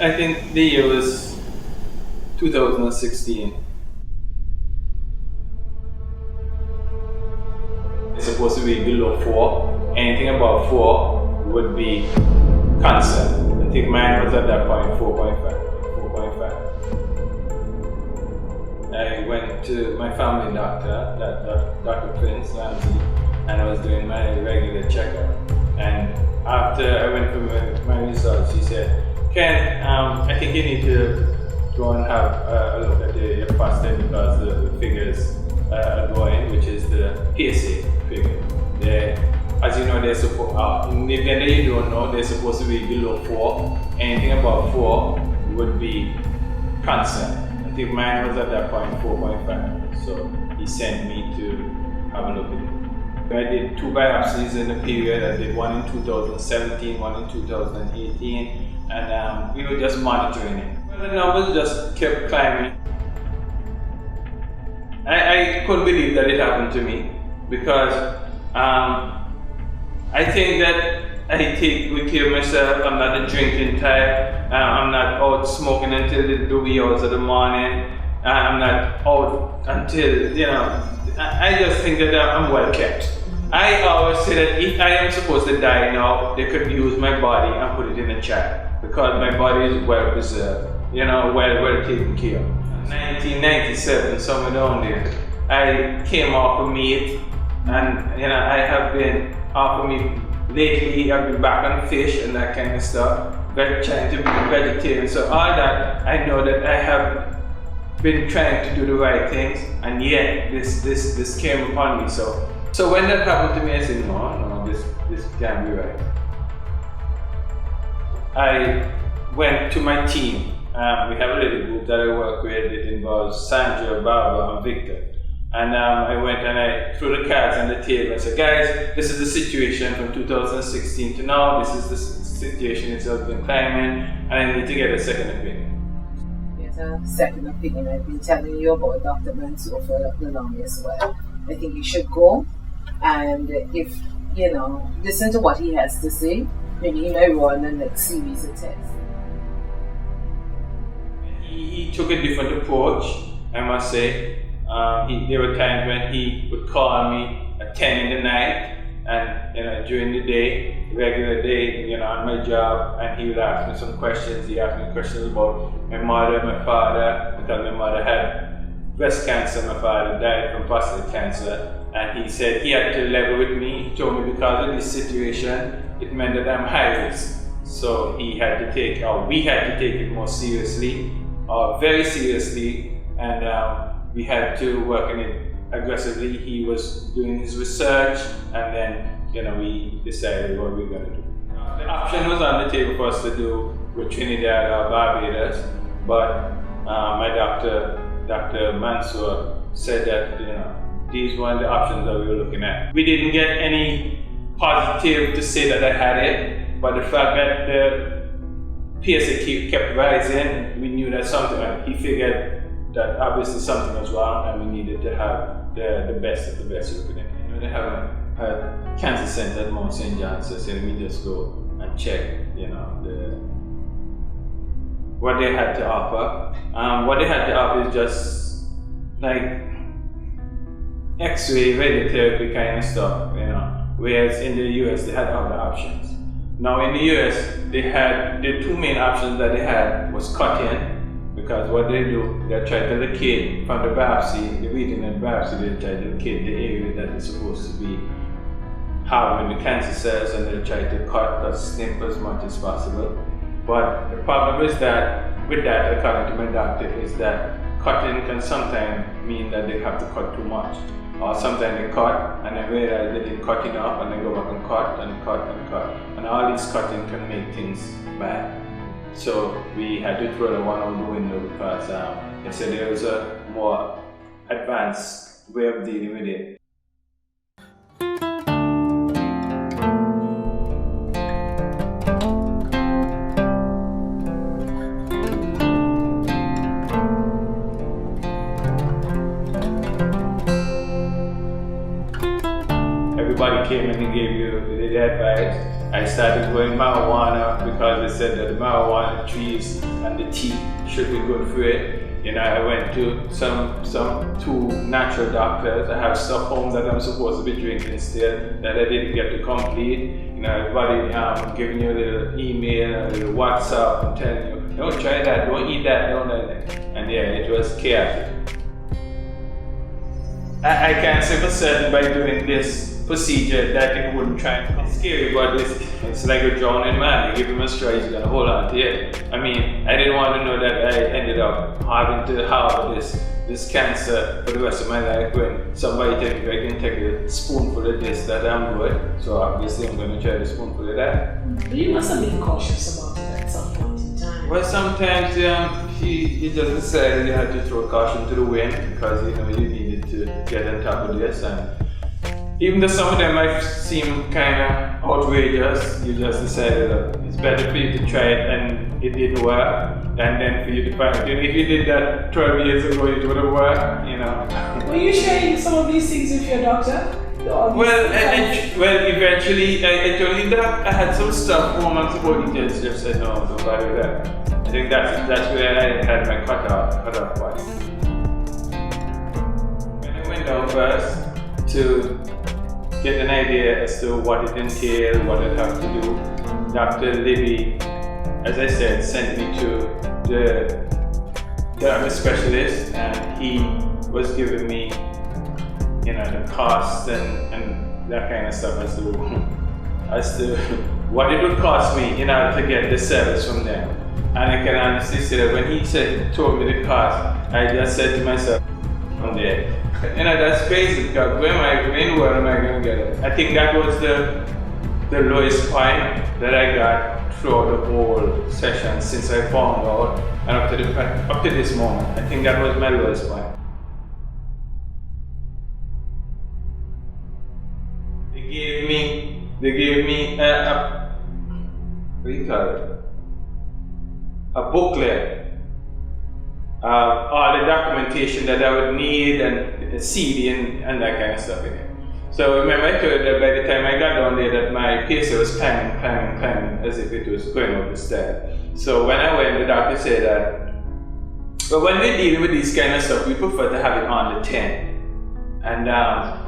I think the year was 2016. It's supposed to be below 4. Anything above 4 would be cancer. I think mine was at that point 4.5. I went to my family doctor, Dr. Prince Ramsey, and I was doing my regular checkup. And after I went for my results, he said, Ken, I think you need to go and have a look at your prostate because the figures are going, which is the PSA figure. As you know, they're supposed, even though you don't know, they're supposed to be below 4. Anything above 4 would be cancer. I think mine was at that point 4.5. So he sent me to have a look at it. I did 2 biopsies in the period. I did one in 2017, one in 2018, and we were just monitoring it. The numbers just kept climbing. I couldn't believe that it happened to me because I think that I take good care of myself. I'm not a drinking type. I'm not out smoking until the wee hours of the morning. I'm not out until, I just think that I'm well kept. I always say that if I am supposed to die now, they could use my body and put it in a chat because my body is well preserved, well taken care of. 1997, somewhere down there, I came off of meat and I have been off of meat. Lately, I've been back on fish and that kind of stuff, trying to be vegetarian. So all that, I know that I have been trying to do the right things, and yet this came upon me. So when that happened to me, I said, no, this can't be right. I went to my team. We have a little group that I work with. It involves Sandra, Barbara, and Victor. And I went and I threw the cards on the table and said, guys, this is the situation from 2016 to now. This is the situation itself been climbing, and I need to get a second opinion. Yes, a second opinion. I've been telling you about Dr. Mansour for the longest while. I think you should go, and if, listen to what he has to say, maybe he might run the next series of tests. He took a different approach, I must say. There were times when he would call me at 10 in the night and during the day, regular day, on my job, and he would ask me some questions. He asked me questions about my mother, my father, because my mother had breast cancer, my father died from prostate cancer, and he said he had to level with me. He told me because of this situation, it meant that I'm high risk. So we had to take it more seriously, very seriously, and we had to work on it aggressively. He was doing his research, and then we decided what we were going to do. The option was on the table for us to do with Trinidad or Barbados, but my doctor, Dr. Mansour, said that these weren't the options that we were looking at. We didn't get any positive to say that I had it, but the fact that the PSA kept rising, we knew that he figured that obviously something was wrong and we needed to have the best of the best we could. They have a cancer center at Mount St. John, so let me just go and check, what they had to offer. What they had to offer is just like X-ray, radiotherapy kind of stuff, whereas in the US they had other options. Now in the US, the 2 main options that they had was cut-in, because what they do, they try to locate from the biopsy, the reading of the biopsy, they try to locate the area that is supposed to be having the cancer cells, and they try to cut or snip as much as possible. But the problem is that, with that, according to my doctor, is that cutting can sometimes mean that they have to cut too much. Or sometimes they cut and then realize they didn't cut enough, and they go back and cut and cut and cut. And all this cutting can make things bad. So we had to throw the one out the window because they said there was a more advanced way of dealing with it. Everybody came and they gave you the advice. I started growing marijuana because they said that the marijuana trees and the tea should be good for it. I went to some two natural doctors. I have stuff home that I'm supposed to be drinking still that I didn't get to complete. Everybody giving you a little email, a little WhatsApp, and telling you, don't try that, don't eat that, don't do that. And yeah, it was chaotic. I can't say for certain by doing this procedure that it wouldn't try. It's scary, but it's like a drowning man. You give him a straw, he's gonna hold on to it. I didn't want to know that I ended up having to have this cancer for the rest of my life when somebody tells me I can take a spoonful of this, that I'm good. So obviously I'm gonna try the spoonful of that. But you must have been cautious about it at some point in time. Well, sometimes you just decided you had to throw caution to the wind because you needed to get on top of this, and even though some of them might seem kind of outrageous, you just decided that it's better for you to try it and it didn't work, and then for you to find it. If you did that 12 years ago, it would have worked, Were you sharing some of these things with your doctor? Well, eventually, I told him that I had some stuff home and support details. Just said, no, don't bother with that. I think that's where I had my cutoff point. When I went down first to get an idea as to what it entailed, what I'd have to do, Dr. Libby, as I said, sent me to the dermatologist specialist, and he was giving me the cost and that kind of stuff as to what it would cost me in order to get the service from them. And I can honestly say that when he told me the cost, I just said to myself, I'm dead. That's crazy because when am I going to get it? I think that was the lowest point that I got throughout the whole session since I found out, and up to this moment. I think that was my lowest point. They gave me a booklet, all the documentation that I would need, and a CD and that kind of stuff in it. So remember I told you that by the time I got down there that my PSA was climbing as if it was going up the stairs. So when I went, the doctor said that, but when we're dealing with this kind of stuff, we prefer to have it on the 10. And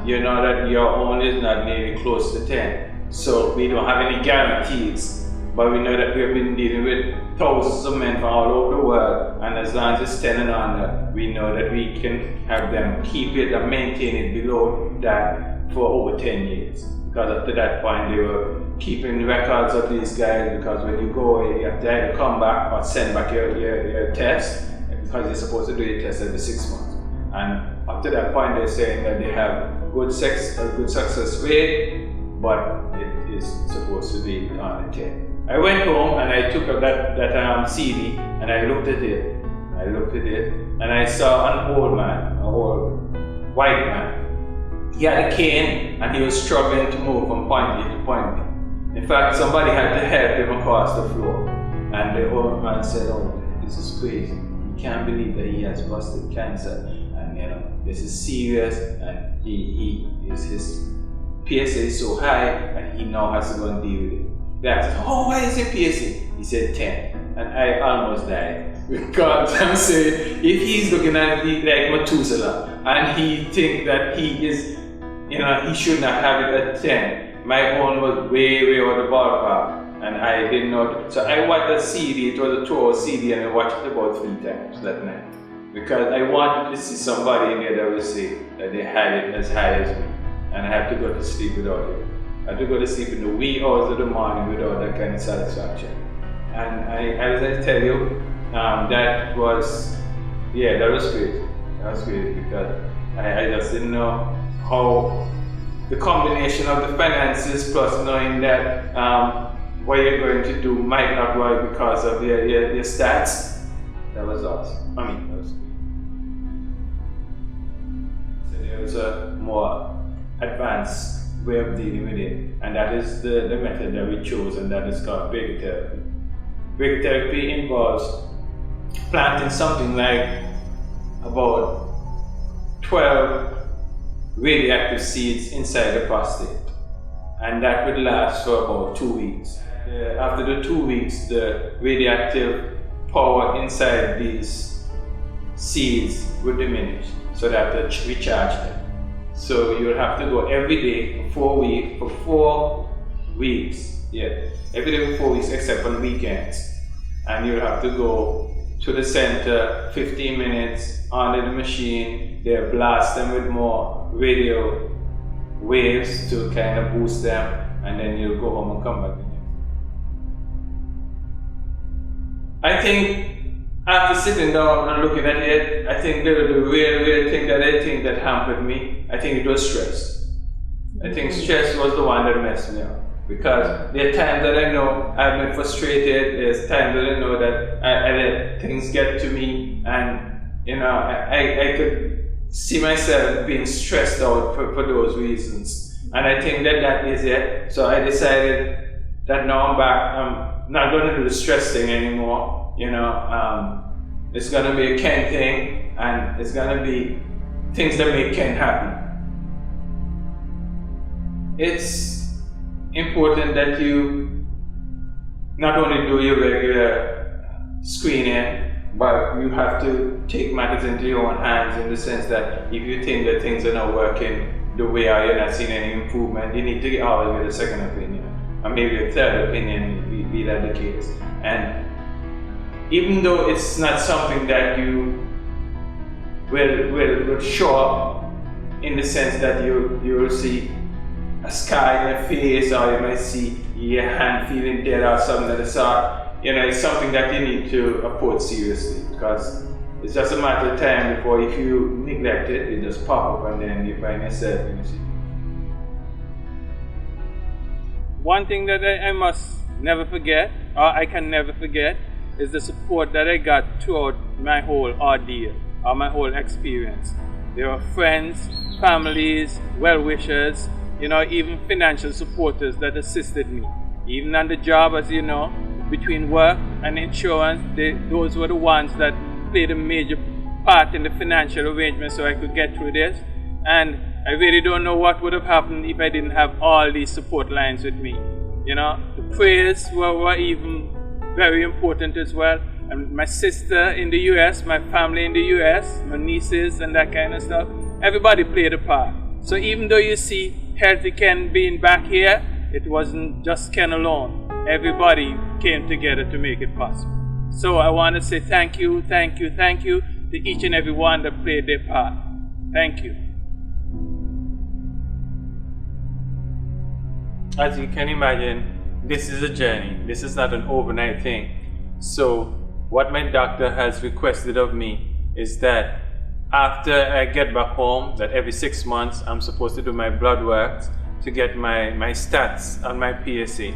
you know that your own is not nearly close to 10. So we don't have any guarantees, but we know that we have been dealing with thousands of men from all over the world, and as long as it's 10 and under, we know that we can have them keep it and maintain it below that for over 10 years. Because up to that point they were keeping records of these guys, because when you go away you have to either come back or send back your test, because you're supposed to do your test every 6 months. And up to that point they're saying that they have a good success rate, but it is supposed to be on the 10. I went home and I took that CD and I looked at it. And I saw an old man, an old white man. He had a cane and he was struggling to move from point A to point B. In fact, somebody had to help him across the floor. And the old man said, "Oh, this is crazy. You can't believe that he has prostate cancer. And this is serious, and his PSA is so high and he now has to go and deal with it." They asked, "Oh, why is your PSA?" He said 10. And I almost died. Because I'm saying, if he's looking at me like Methuselah and he thinks that he is, he should not have it at 10. My own was way over the ballpark, and I didn't know. So I watched the CD, it was a 2-hour CD, and I watched it about 3 times that night. Because I wanted to see somebody in there that would say that they had it as high as me. And I had to go to sleep without it. I had to go to sleep in the wee hours of the morning without that kind of satisfaction. And as I tell you, that was great. That was great because I just didn't know how the combination of the finances plus knowing that what you're going to do might not work because of your stats. That was awesome. That was good. So there was a more advanced way of dealing with it, and that is the method that we chose, and that is called brachytherapy. Brachytherapy involves planting something like about 12 radioactive seeds inside the prostate, and that would last for about 2 weeks. After the 2 weeks, the radioactive power inside these seeds would diminish, so they have to recharge them. So you'll have to go every day for 4 weeks. Yeah, every day for 4 weeks except on weekends. And you'll have to go to the center 15 minutes under the machine. They'll blast them with more radio waves to kind of boost them, and then you'll go home and come back again. I think after sitting down and looking at it, I think the real thing that hampered me, I think it was stress. I think stress was the one that messed me up. Because there are times that I know I've been frustrated, there's times that I know that things get to me, and I could see myself being stressed out for those reasons. And I think that is it. So I decided that now I'm back, I'm not going to do the stress thing anymore. It's going to be a Ken thing, and it's going to be things that make Ken happy. It's important that you not only do your regular screening, but you have to take matters into your own hands, in the sense that if you think that things are not working the way or you're not seeing any improvement, you need to always get a second opinion, and maybe a third opinion, be that the case. And even though it's not something that you will show up in the sense that you will see a scar in your face, or you might see your hand feeling dead or something of the sort, it's something that you need to approach seriously, because it's just a matter of time before, if you neglect it, it just pop up and then you find yourself in a situation. One thing that I must never forget, or I can never forget, is the support that I got throughout my whole ordeal, or my whole experience. There were friends, families, well-wishers, even financial supporters that assisted me. Even on the job, as you know, between work and insurance, those were the ones that played a major part in the financial arrangement so I could get through this. And I really don't know what would have happened if I didn't have all these support lines with me. The prayers were even very important as well. And my sister in the US, my family in the US, my nieces and that kind of stuff, everybody played a part. So even though you see Healthy Ken being back here, it wasn't just Ken alone. Everybody came together to make it possible. So I want to say thank you to each and every one that played their part. Thank you. As you can imagine, this is a journey. This is not an overnight thing. So what my doctor has requested of me is that after I get back home, that every 6 months I'm supposed to do my blood work to get my stats on my PSA.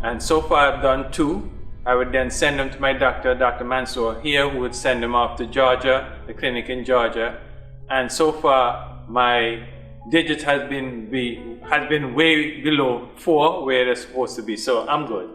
And so far I've done 2. I would then send them to my doctor, Dr. Mansour here, who would send them off to Georgia, the clinic in Georgia. And so far my digit has been way below 4, where it's supposed to be. So I'm good.